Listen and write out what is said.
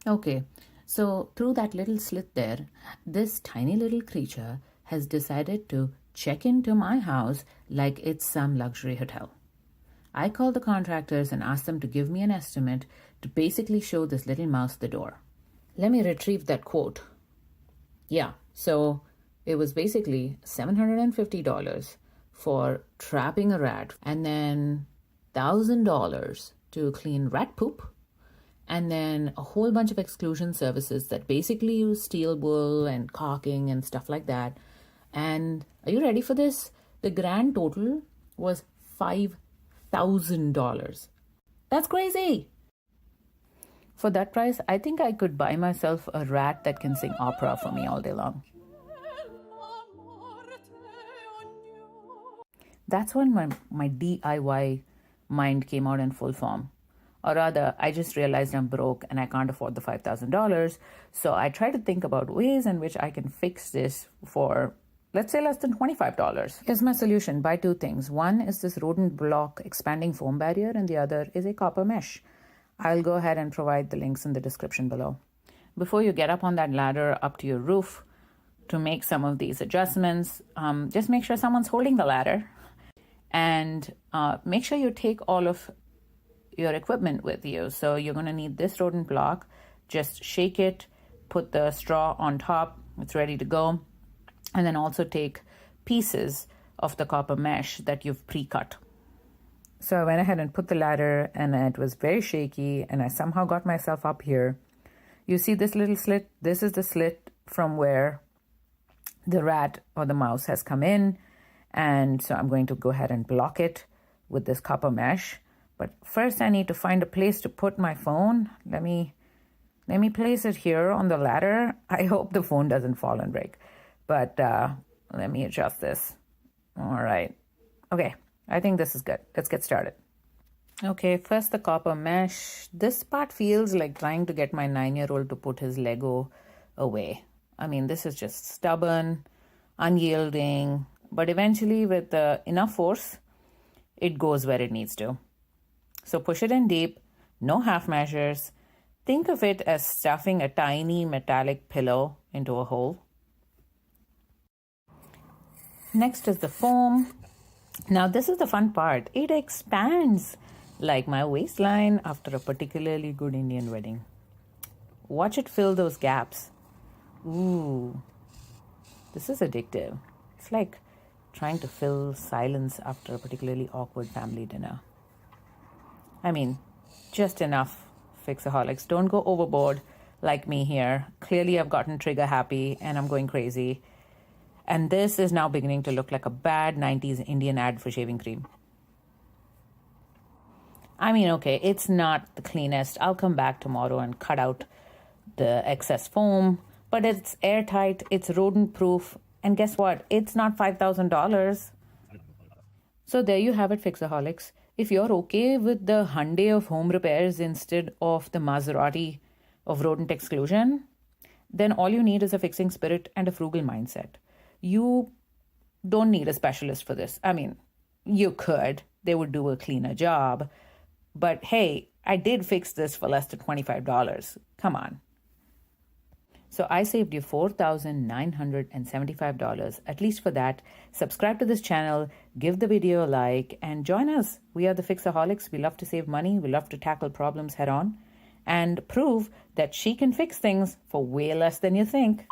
Okay, so through that little slit there, this tiny little creature has decided to check into my house like it's some luxury hotel. I called the contractors and asked them to give me an estimate to basically show this little mouse the door. Let me retrieve that quote. Yeah, so it was basically $750 for trapping a rat and then $1,000 to clean rat poop and then a whole bunch of exclusion services that basically use steel wool and caulking and stuff like that. And are you ready for this? The grand total was $5,000. That's crazy. For that price, I think I could buy myself a rat that can sing opera for me all day long. That's when my DIY mind came out in full form. Or rather, I just realized I'm broke and I can't afford the $5,000. So I try to think about ways in which I can fix this for, let's say, less than $25. Here's my solution. Buy two things. One is this rodent block expanding foam barrier, and the other is a copper mesh. I'll go ahead and provide the links in the description below. Before you get up on that ladder up to your roof to make some of these adjustments, just make sure someone's holding the ladder, and make sure you take all of your equipment with you. So you're going to need this rodent block. Just shake it, put the straw on top, it's ready to go. And then also take pieces of the copper mesh that you've pre-cut. So I went ahead and put the ladder, and it was very shaky, and I somehow got myself up here. You see this little slit? This is the slit from where the rat or the mouse has come in. And so I'm going to go ahead and block it with this copper mesh. But first I need to find a place to put my phone. Let me place it here on the ladder. I hope the phone doesn't fall and break. But let me adjust this. All right. Okay, I think this is good. Let's get started. Okay, first the copper mesh. This part feels like trying to get my 9-year-old to put his Lego away. I mean, this is just stubborn, unyielding, but eventually with enough force, it goes where it needs to. So push it in deep, no half measures. Think of it as stuffing a tiny metallic pillow into a hole. Next is the foam. Now this is the fun part. It expands like my waistline after a particularly good Indian wedding. Watch it fill those gaps. Ooh, this is addictive. It's like trying to fill silence after a particularly awkward family dinner. I mean, just enough, Fixaholics. Don't go overboard like me here. Clearly I've gotten trigger happy and I'm going crazy. And this is now beginning to look like a bad 90s Indian ad for shaving cream. I mean, okay, it's not the cleanest. I'll come back tomorrow and cut out the excess foam, but it's airtight, it's rodent proof, and guess what? It's not $5,000. So there you have it, Fixaholics. If you're okay with the Hyundai of home repairs instead of the Maserati of Rodent Exclusion, then all you need is a fixing spirit and a frugal mindset. You don't need a specialist for this. I mean, you could. They would do a cleaner job. But hey, I did fix this for less than $25. Come on. So I saved you $4,975. At least for that, subscribe to this channel, give the video a like, and join us. We are the Fixaholics. We love to save money. We love to tackle problems head on and prove that she can fix things for way less than you think.